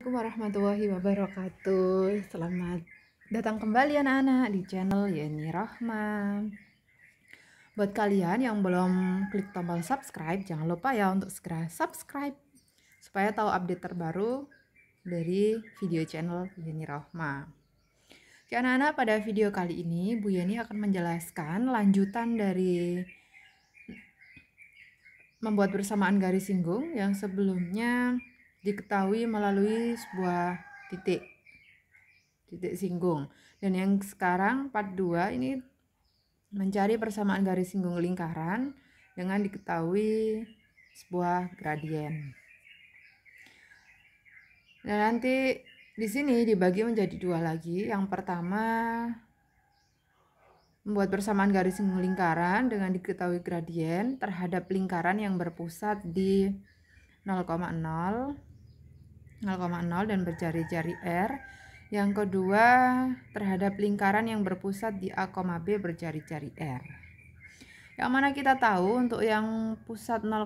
Assalamualaikum warahmatullahi wabarakatuh. Selamat datang kembali anak-anak di channel Yeni Rahma. Buat kalian yang belum klik tombol subscribe, jangan lupa ya untuk segera subscribe supaya tahu update terbaru dari video channel Yeni Rahma. Oke anak-anak, pada video kali ini Bu Yeni akan menjelaskan lanjutan dari membuat bersamaan garis singgung yang sebelumnya diketahui melalui sebuah titik singgung, dan yang sekarang part 2 ini mencari persamaan garis singgung lingkaran dengan diketahui sebuah gradien. Nah, nanti di sini dibagi menjadi dua lagi. Yang pertama membuat persamaan garis singgung lingkaran dengan diketahui gradien terhadap lingkaran yang berpusat di 0,0 dan berjari-jari R. Yang kedua, terhadap lingkaran yang berpusat di A, B berjari-jari R. Yang mana kita tahu untuk yang pusat 0,0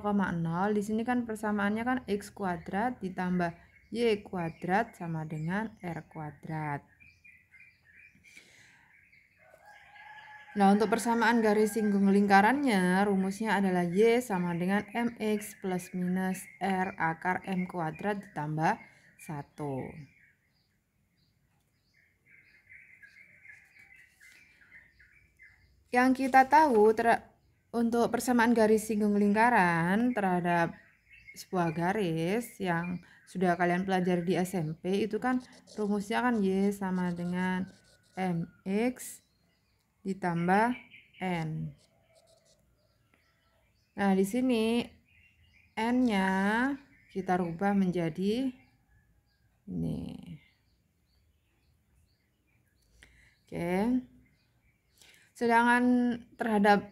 di sini kan persamaannya kan X kuadrat ditambah Y kuadrat sama dengan R kuadrat. Nah, untuk persamaan garis singgung lingkarannya, rumusnya adalah Y sama dengan MX plus minus R akar M kuadrat ditambah 1. Yang kita tahu untuk persamaan garis singgung lingkaran terhadap sebuah garis yang sudah kalian pelajari di SMP itu kan rumusnya kan Y sama dengan MX ditambah N. Nah, di sini N-nya kita rubah menjadi ini. Oke. Sedangkan terhadap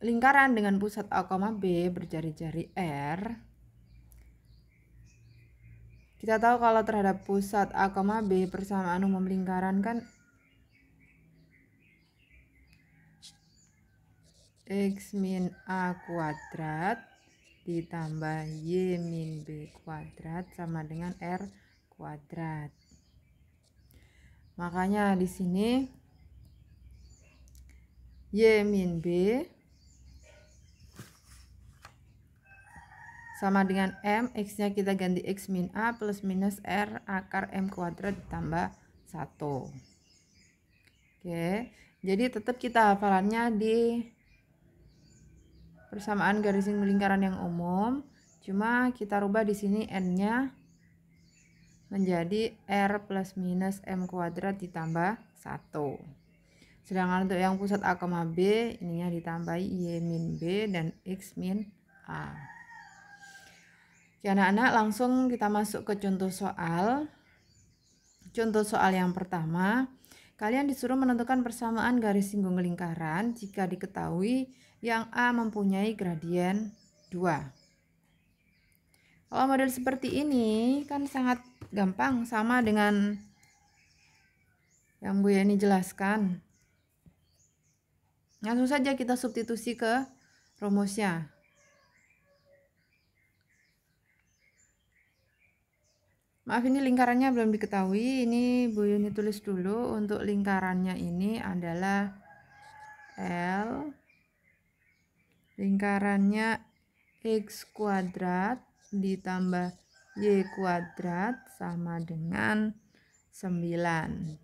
lingkaran dengan pusat A, B berjari-jari R, kita tahu kalau terhadap pusat A, B persamaan umum lingkaran kan X min A kuadrat ditambah Y min B kuadrat sama dengan R kuadrat. Makanya di sini Y min B sama dengan M, X-nya kita ganti X min A plus minus R akar M kuadrat ditambah 1. Oke, jadi tetap kita hafalannya di persamaan garis singgung lingkaran yang umum, cuma kita rubah di sini N-nya menjadi R plus minus M kuadrat ditambah 1. Sedangkan untuk yang pusat A, B ininya ditambahi Y min B dan X min A. Oke anak-anak, langsung kita masuk ke contoh soal. Contoh soal yang pertama, kalian disuruh menentukan persamaan garis singgung lingkaran jika diketahui yang A mempunyai gradien 2. Kalau model seperti ini kan sangat gampang, sama dengan yang Bu Yeni jelaskan. Langsung saja kita substitusi ke rumusnya. Maaf, ini lingkarannya belum diketahui. Ini Bu Yeni tulis dulu. Untuk lingkarannya ini adalah L. Lingkarannya X kuadrat ditambah Y kuadrat sama dengan 9.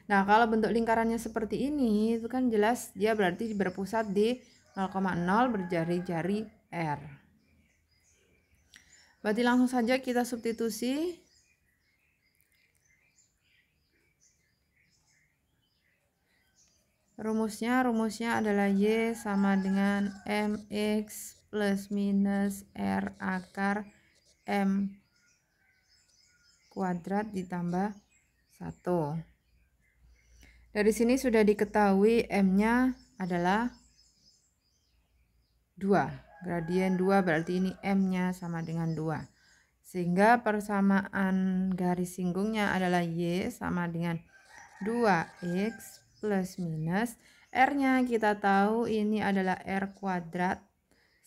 Nah, kalau bentuk lingkarannya seperti ini, itu kan jelas dia berarti berpusat di 0,0 berjari-jari R. Berarti langsung saja kita substitusi. Rumusnya adalah Y sama dengan MX plus minus R akar M kuadrat ditambah 1. Dari sini sudah diketahui M-nya adalah 2. Gradien 2 berarti ini M-nya sama dengan 2. Sehingga persamaan garis singgungnya adalah Y sama dengan 2X plus minus R-nya kita tahu ini adalah R kuadrat,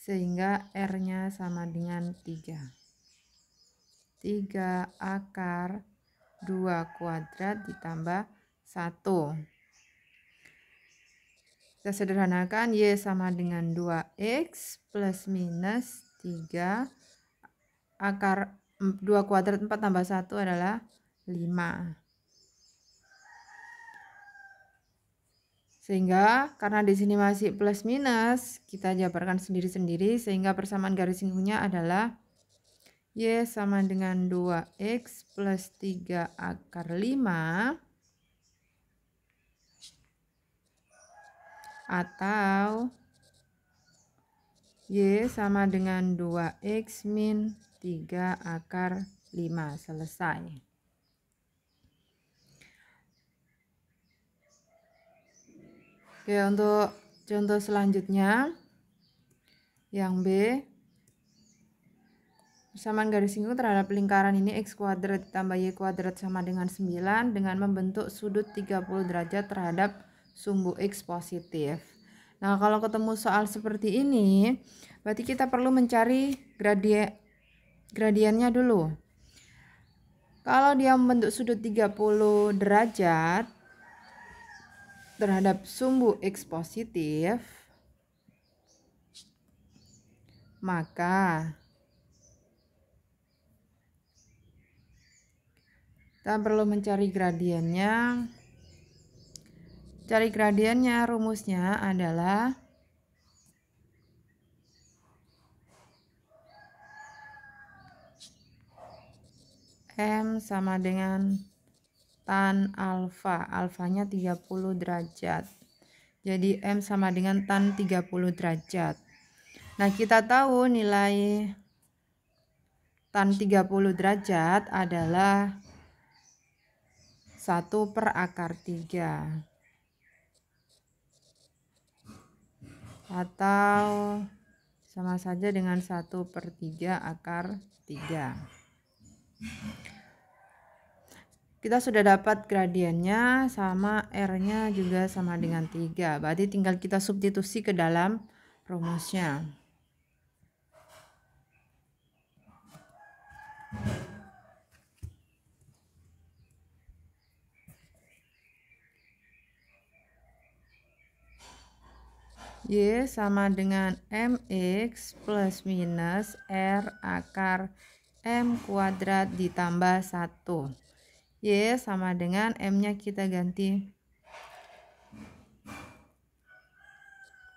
sehingga R-nya sama dengan 3. 3 akar 2 kuadrat ditambah 1. Kita sederhanakan, Y sama dengan 2X plus minus 3 akar 2 kuadrat 4 tambah 1 adalah 5. Sehingga karena di sini masih plus minus, kita jabarkan sendiri-sendiri sehingga persamaan garis singkungnya adalah Y sama dengan 2X plus 3 akar 5 atau Y sama dengan 2X min 3 akar 5. Selesai. Oke, untuk contoh selanjutnya yang B, persamaan garis singkung terhadap lingkaran ini X kuadrat ditambah Y kuadrat sama dengan 9 dengan membentuk sudut 30 derajat terhadap sumbu X positif. Nah, kalau ketemu soal seperti ini, berarti kita perlu mencari gradiennya dulu. Kalau dia membentuk sudut 30 derajat terhadap sumbu X positif, maka kita perlu mencari gradiennya. Cari gradiennya, rumusnya adalah M sama dengan tan alfa. Alfanya 30 derajat. Jadi M sama dengan tan 30 derajat. Nah, kita tahu nilai tan 30 derajat adalah 1 per akar 3. Atau sama saja dengan 1 per 3 akar 3. Kita sudah dapat gradiennya sama R-nya juga sama dengan 3. Berarti tinggal kita substitusi ke dalam rumusnya. Y sama dengan MX plus minus R akar M kuadrat ditambah 1. Y sama dengan M-nya kita ganti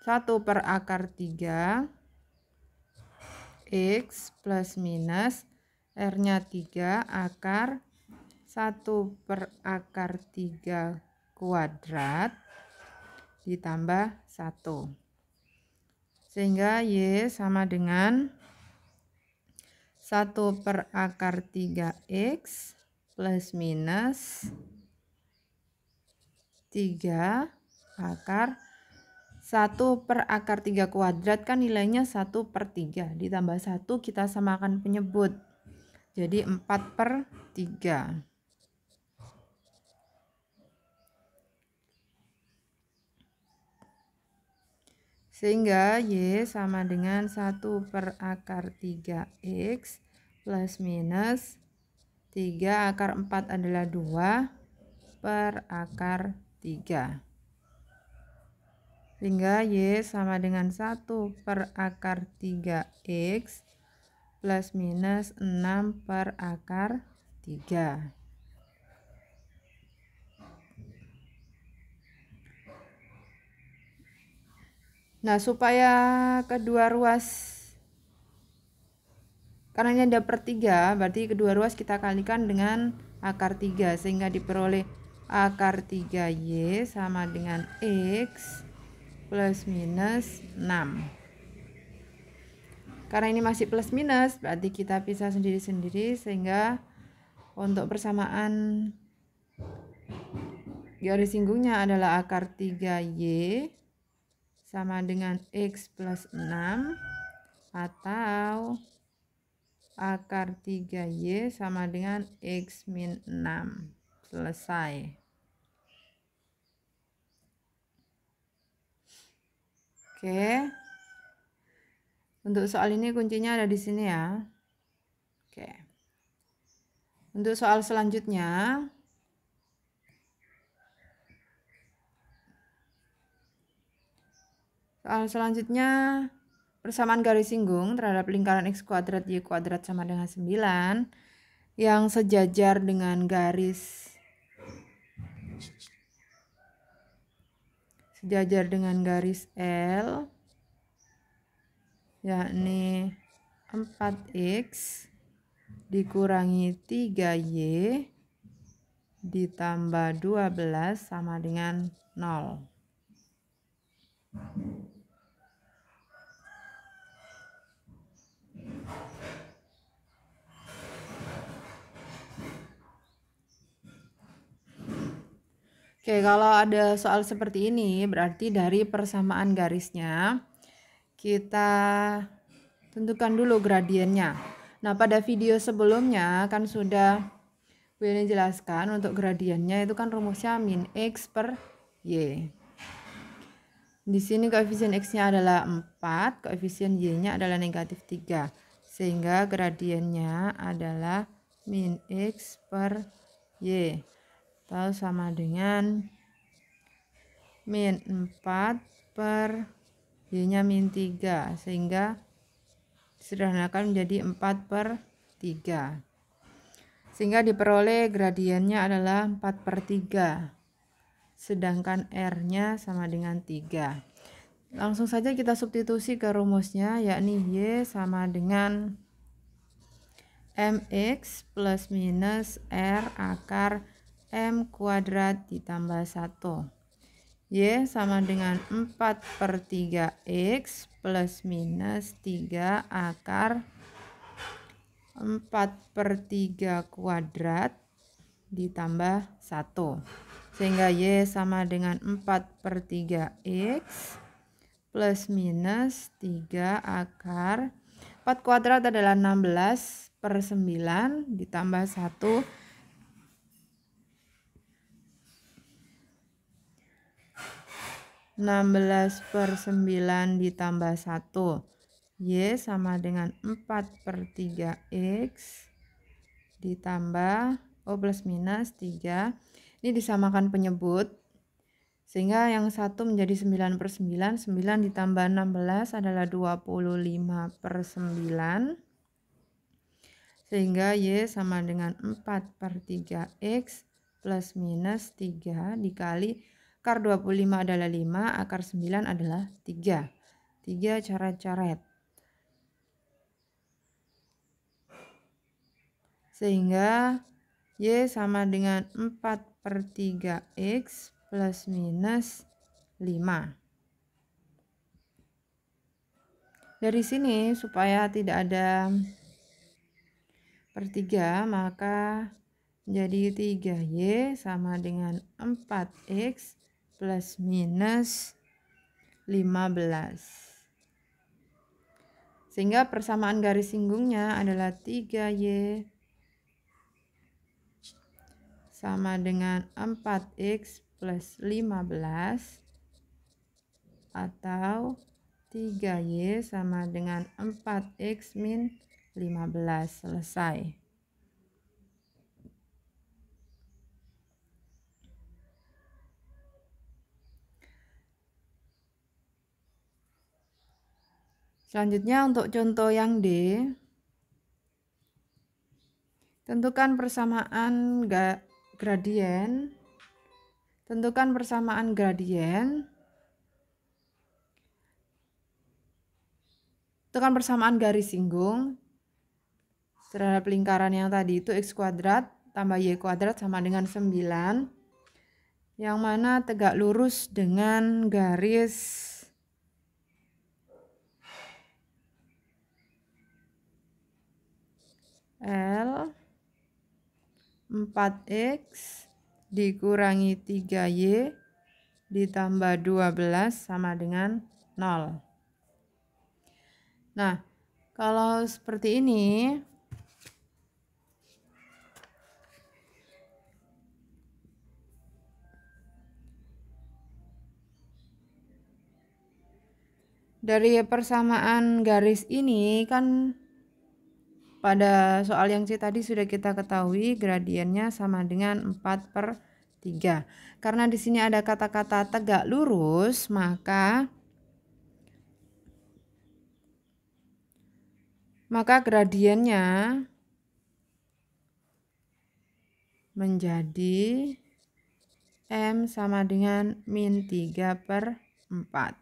1 per akar 3. X plus minus R-nya 3 akar 1 per akar 3 kuadrat ditambah 1. Sehingga Y sama dengan 1 per akar 3X plus minus 3 akar 1 per akar 3 kuadrat kan nilainya 1 per 3. Ditambah 1 kita samakan penyebut. Jadi 4 per 3. Sehingga Y sama dengan 1 per akar 3X plus minus 3 akar 4 adalah 2 per akar 3. Sehingga Y sama dengan 1 per akar 3X plus minus 6 per akar 3. Nah, supaya kedua ruas, karena ini ada per 3, berarti kedua ruas kita kalikan dengan akar 3 sehingga diperoleh akar 3Y sama dengan X plus minus 6. Karena ini masih plus minus, berarti kita pisah sendiri-sendiri sehingga untuk persamaan garis singgungnya adalah akar 3Y sama dengan X plus 6 atau akar 3Y sama dengan X min 6. Selesai. Oke. Untuk soal ini kuncinya ada di sini ya. Oke. Untuk soal selanjutnya, persamaan garis singgung terhadap lingkaran x kuadrat y kuadrat sama dengan 9 yang sejajar dengan garis L, yakni 4x dikurangi 3y ditambah 12 sama dengan 0. Oke, kalau ada soal seperti ini, berarti dari persamaan garisnya kita tentukan dulu gradiennya. Nah, pada video sebelumnya kan sudah Bu ini jelaskan untuk gradiennya itu kan rumusnya min x per y. Di sini koefisien x-nya adalah 4, koefisien y-nya adalah negatif 3. Sehingga gradiennya adalah min x per y. Atau sama dengan min 4 per y-nya min 3. Sehingga disederhanakan menjadi 4 per 3. Sehingga diperoleh gradiennya adalah 4 per 3. Sedangkan R-nya sama dengan 3. Langsung saja kita substitusi ke rumusnya, yakni Y sama dengan MX plus minus R akar M kuadrat ditambah 1. Y sama dengan 4 per 3X plus minus 3 akar 4 per 3 kuadrat ditambah 1. Sehingga Y sama dengan 4 per 3X plus minus 3 akar 4 kuadrat adalah 16 per 9 ditambah 1. 16 per 9 ditambah 1. Y sama dengan 4 per 3X ditambah plus minus 3. Ini disamakan penyebut. Sehingga yang satu menjadi 9 per 9. 9 ditambah 16 adalah 25 per 9. Sehingga Y sama dengan 4 per 3X plus minus 3 dikali akar 25 adalah 5, akar 9 adalah 3. 3 coret-coret. Sehingga Y sama dengan 4 per 3X plus minus 5. Dari sini supaya tidak ada per 3, maka jadi 3Y sama dengan 4X plus minus 15. Sehingga persamaan garis singgungnya adalah 3Y sama dengan 4X plus 15 atau 3Y sama dengan 4X min 15. Selesai. Selanjutnya untuk contoh yang D, tentukan persamaan gradien. Tentukan persamaan gradien. Tentukan persamaan garis singgung terhadap lingkaran yang tadi itu x kuadrat tambah y kuadrat sama dengan 9. Yang mana tegak lurus dengan garis L 4X dikurangi 3Y ditambah 12 sama dengan 0. Nah, kalau seperti ini, dari persamaan garis ini kan pada soal yang C tadi sudah kita ketahui gradiennya sama dengan 4/3. Karena di sini ada kata-kata tegak lurus, maka gradiennya menjadi M sama dengan min 3/4.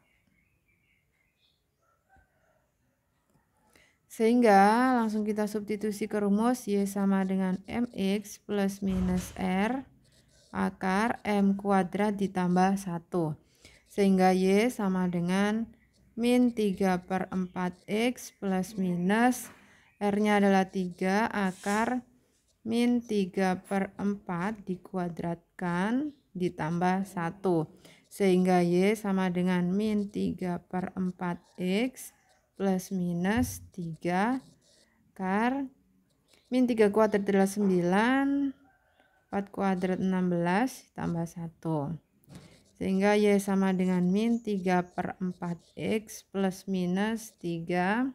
Sehingga langsung kita substitusi ke rumus Y sama dengan MX plus minus R akar M kuadrat ditambah 1. Sehingga Y sama dengan min 3/4X plus minus R-nya adalah 3 akar min 3/4 dikuadratkan ditambah 1. Sehingga Y sama dengan min 3/4X plus minus 3 akar min 3 kuadrat adalah 9, 4 kuadrat 16 tambah 1. Sehingga Y sama dengan min 3/4X plus minus 3.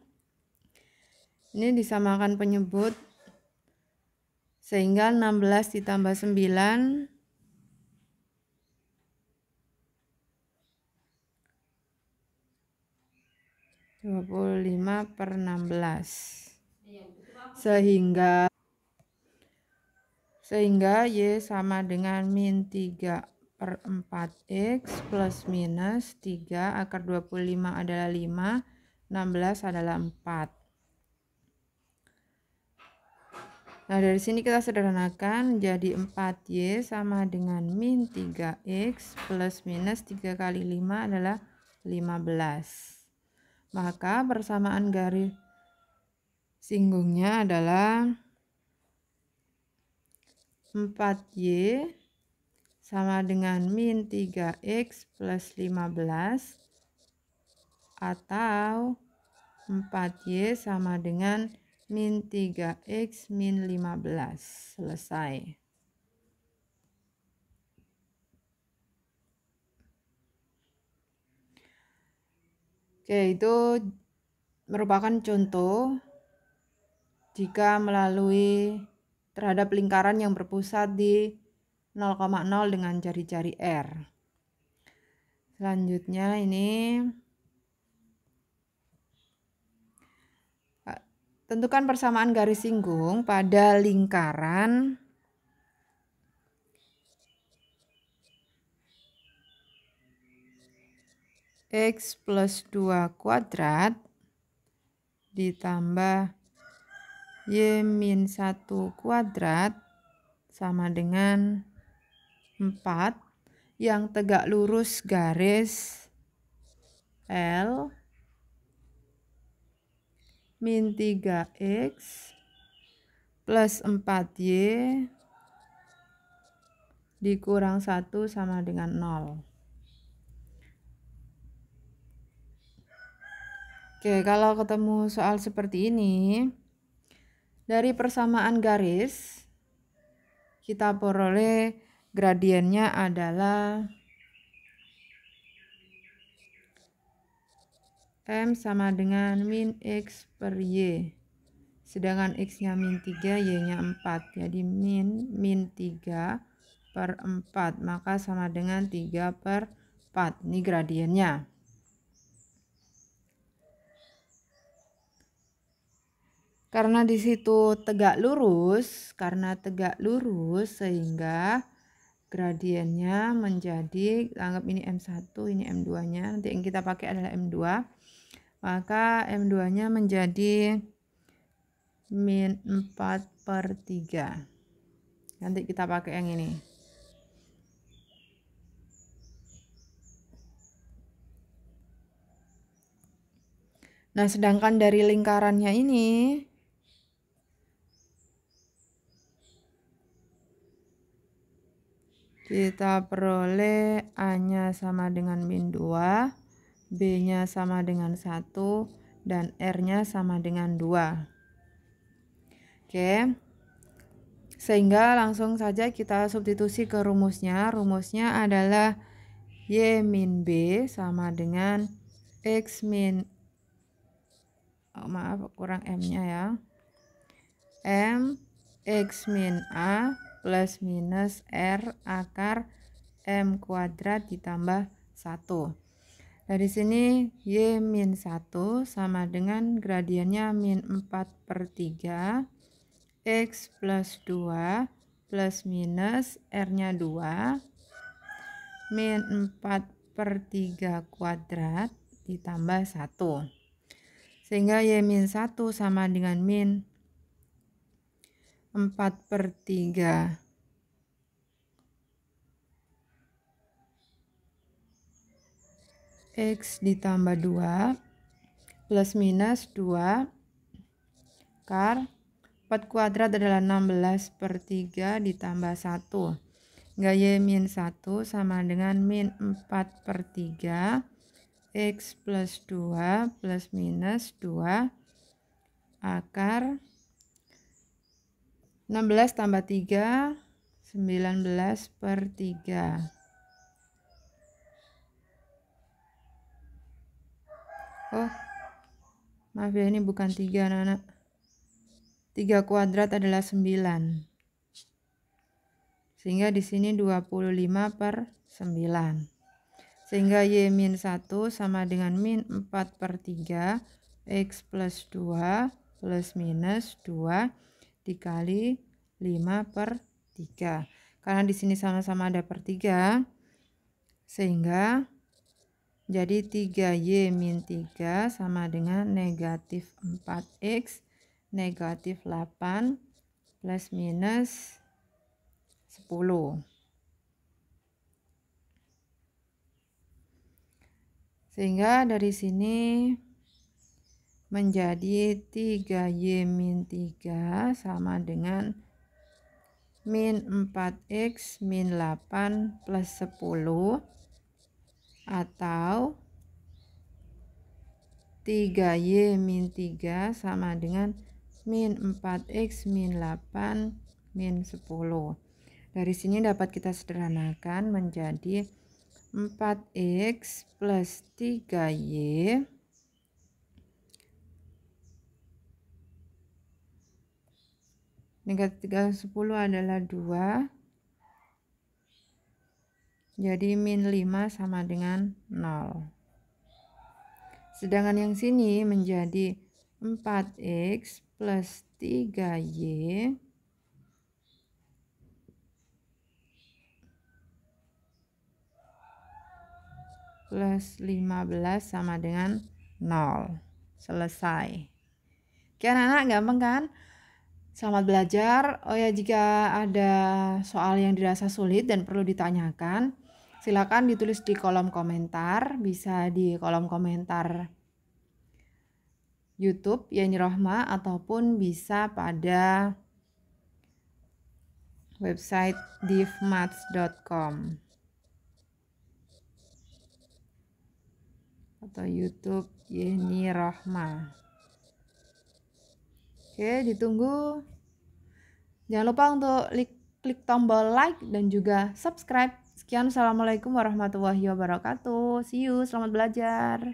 Ini disamakan penyebut. Sehingga 16 ditambah 9 25/16. Sehingga Y sama dengan min 3/4X plus minus 3 akar 25 adalah 5, 16 adalah 4. Nah, dari sini kita sederhanakan jadi 4Y sama dengan min 3X plus minus 3 kali 5 adalah 15. Maka persamaan garis singgungnya adalah 4Y sama dengan min 3X plus 15 atau 4Y sama dengan min 3X min 15. Selesai. Oke, itu merupakan contoh jika melalui terhadap lingkaran yang berpusat di 0,0 dengan jari-jari R. Selanjutnya ini tentukan persamaan garis singgung pada lingkaran X plus 2 kuadrat ditambah Y min 1 kuadrat sama dengan 4 yang tegak lurus garis L min 3X plus 4Y dikurang 1 sama dengan 0. Oke, kalau ketemu soal seperti ini, dari persamaan garis kita peroleh gradiennya adalah M sama dengan min X per Y. Sedangkan X-nya min 3, Y-nya 4. Jadi min 3/4. Maka sama dengan 3/4. Ini gradiennya. Karena di situ tegak lurus, sehingga gradiennya menjadi, anggap ini M1, ini M2-nya. Nanti yang kita pakai adalah M2. Maka M2-nya menjadi min 4/3. Nanti kita pakai yang ini. Nah, sedangkan dari lingkarannya ini kita peroleh A-nya sama dengan min 2, B-nya sama dengan 1, dan R-nya sama dengan 2. Oke. Sehingga langsung saja kita substitusi ke rumusnya. Rumusnya adalah Y min B sama dengan X min, kurang M-nya ya. M X min A plus minus R akar M kuadrat ditambah 1. Dari sini Y min 1 sama dengan gradiennya min 4/3 X plus 2 plus minus R-nya 2 min 4/3 kuadrat ditambah 1. Sehingga Y min 1 sama dengan min 4/3 X ditambah 2 plus minus 2 akar 4 kuadrat adalah 16/3 ditambah 1. Sehingga Y min 1 sama dengan min 4/3 X plus 2 plus minus 2 akar 16 tambah 3 19/3. Oh, maaf ya, ini bukan 3 anak-anak. 3 kuadrat adalah 9. Sehingga di sini 25/9. Sehingga Y min 1 sama dengan min 4/3 X plus 2 plus minus 2 dikali 5/3. Karena di sini sama-sama ada per 3, sehingga jadi 3Y min 3 sama dengan negatif 4X negatif 8 plus minus 10. Sehingga dari sini menjadi 3Y min 3 sama dengan min 4X min 8 plus 10 atau 3Y min 3 sama dengan min 4X min 8 min 10. Dari sini dapat kita sederhanakan menjadi 4X plus 3Y negatif 10 adalah 2, jadi min 5 sama dengan 0. Sedangkan yang sini menjadi 4X plus 3Y plus 15 sama dengan 0. Selesai. Oke anak-anak, gampang kan? Selamat belajar. Oh ya, jika ada soal yang dirasa sulit dan perlu ditanyakan, silakan ditulis di kolom komentar. Bisa di kolom komentar YouTube Yeni Rohma ataupun bisa pada website divmaths.com atau YouTube Yeni Rohma. Oke, ditunggu. Jangan lupa untuk klik tombol like dan juga subscribe. Sekian, assalamualaikum warahmatullahi wabarakatuh. See you, selamat belajar.